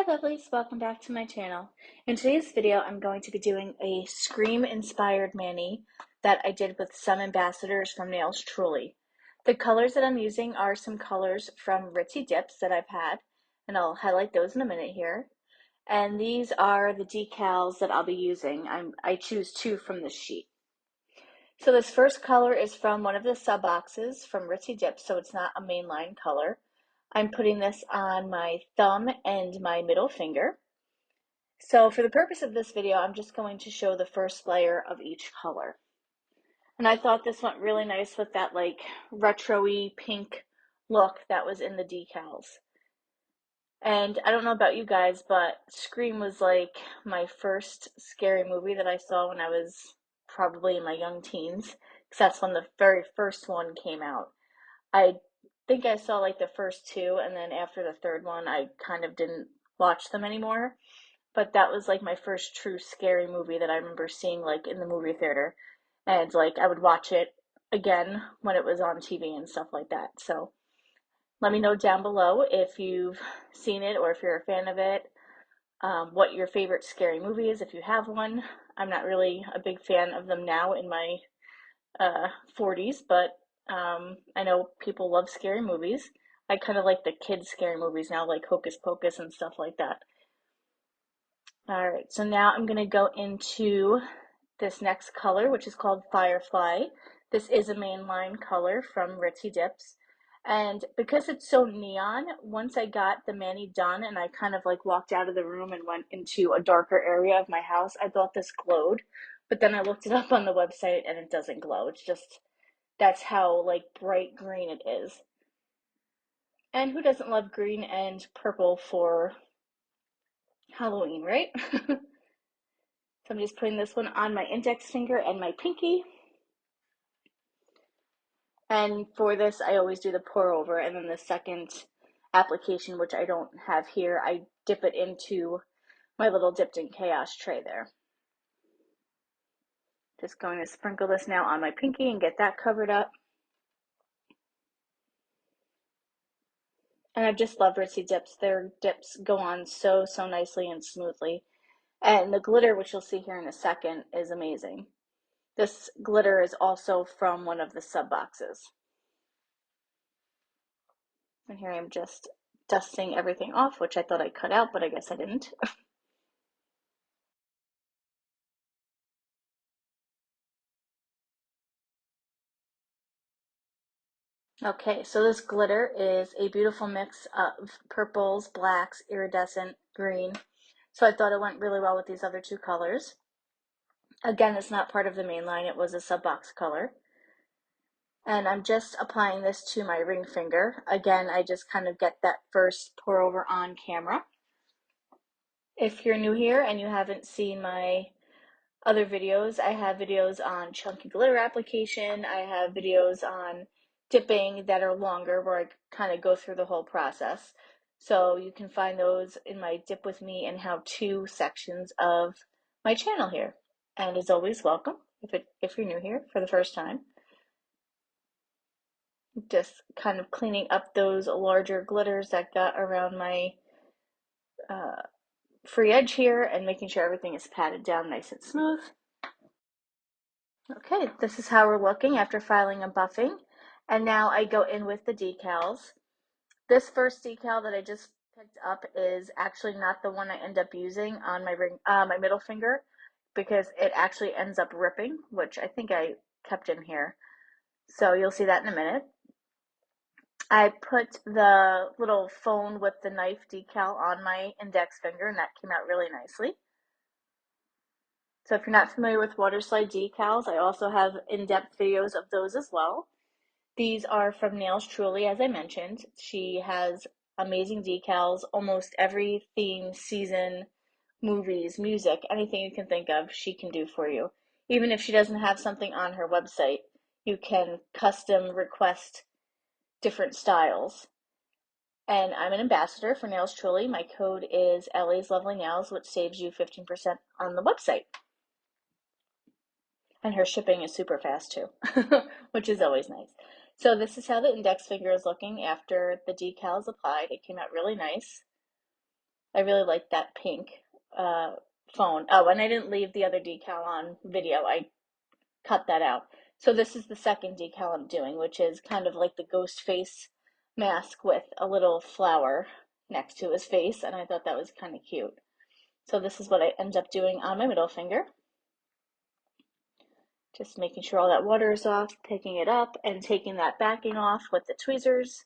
Hi lovelies, welcome back to my channel. In today's video, I'm going to be doing a Scream inspired mani that I did with some ambassadors from Nails Truly. The colors that I'm using are some colors from Ritzy Dips that I've had, and I'll highlight those in a minute here. And these are the decals that I'll be using. I choose two from this sheet. So this first color is from one of the sub boxes from Ritzy Dips, so it's not a mainline color. I'm putting this on my thumb and my middle finger. So for the purpose of this video, I'm just going to show the first layer of each color. And I thought this went really nice with that like retro-y pink look that was in the decals. And I don't know about you guys, but Scream was like my first scary movie that I saw when I was probably in my young teens, because that's when the very first one came out. I think I saw like the first two, and then after the third one, I kind of didn't watch them anymore. But that was like my first true scary movie that I remember seeing like in the movie theater. And like I would watch it again when it was on TV and stuff like that. So let me know down below if you've seen it or if you're a fan of it, what your favorite scary movie is if you have one. I'm not really a big fan of them now in my 40s, but I know people love scary movies. I kind of like the kids' scary movies now, like Hocus Pocus and stuff like that. All right, so now I'm going to go into this next color, which is called Firefly. This is a mainline color from Ritzy Dips. And because it's so neon, once I got the mani done and I kind of like walked out of the room and went into a darker area of my house, I thought this glowed. But then I looked it up on the website and it doesn't glow. It's just, that's how like bright green it is. And who doesn't love green and purple for Halloween, right? So I'm just putting this one on my index finger and my pinky. And for this, I always do the pour over, and then the second application, which I don't have here, I dip it into my little Dipped in Chaos tray there. Just going to sprinkle this now on my pinky and get that covered up. And I just love Ritzy Dips. Their dips go on so nicely and smoothly. And the glitter, which you'll see here in a second, is amazing. This glitter is also from one of the sub boxes. And here I'm just dusting everything off, which I thought I cut out, but I guess I didn't. Okay, so this glitter is a beautiful mix of purples, blacks, iridescent, green. So I thought it went really well with these other two colors. Again, it's not part of the main line, it was a sub box color. And I'm just applying this to my ring finger. Again, I just kind of get that first pour over on camera. If you're new here and you haven't seen my other videos, I have videos on chunky glitter application. I have videos on dipping that are longer where I kind of go through the whole process. So you can find those in my Dip With Me and How To sections of my channel here. And as always, welcome if you're new here for the first time. Just kind of cleaning up those larger glitters that got around my free edge here and making sure everything is patted down nice and smooth. Okay, this is how we're looking after filing and buffing. And now I go in with the decals. This first decal that I just picked up is actually not the one I end up using on my ring, my middle finger, because it actually ends up ripping, which I think I kept in here. So you'll see that in a minute. I put the little phone with the knife decal on my index finger, and that came out really nicely. So if you're not familiar with Waterslide decals, I also have in-depth videos of those as well. These are from Nails Truly, as I mentioned. She has amazing decals, almost every theme, season, movies, music, anything you can think of, she can do for you. Even if she doesn't have something on her website, you can custom request different styles. And I'm an ambassador for Nails Truly. My code is LASLOVELYNAILS, which saves you 15% on the website. And her shipping is super fast too, which is always nice. So this is how the index finger is looking after the decal is applied. It came out really nice. I really like that pink phone. Oh, and I didn't leave the other decal on video. I cut that out. So this is the second decal I'm doing, which is kind of like the ghost face mask with a little flower next to his face, and I thought that was kind of cute. So this is what I end up doing on my middle finger. Just making sure all that water is off, picking it up, and taking that backing off with the tweezers.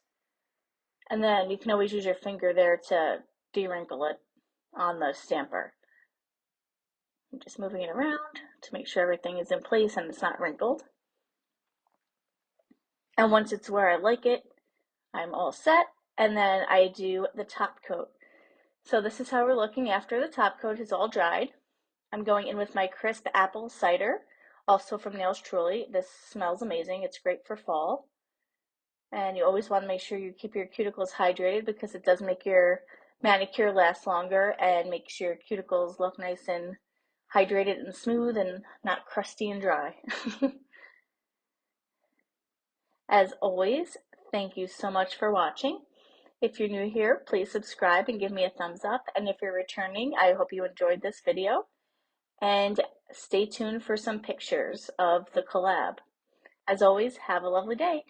And then you can always use your finger there to de-wrinkle it on the stamper. I'm just moving it around to make sure everything is in place and it's not wrinkled. And once it's where I like it, I'm all set. And then I do the top coat. So this is how we're looking after the top coat is all dried. I'm going in with my crisp apple cider, also from Nails Truly. This smells amazing. It's great for fall. And you always want to make sure you keep your cuticles hydrated because it does make your manicure last longer and makes your cuticles look nice and hydrated and smooth and not crusty and dry. As always, thank you so much for watching. If you're new here, please subscribe and give me a thumbs up. And if you're returning, I hope you enjoyed this video. And stay tuned for some pictures of the collab. As always, have a lovely day.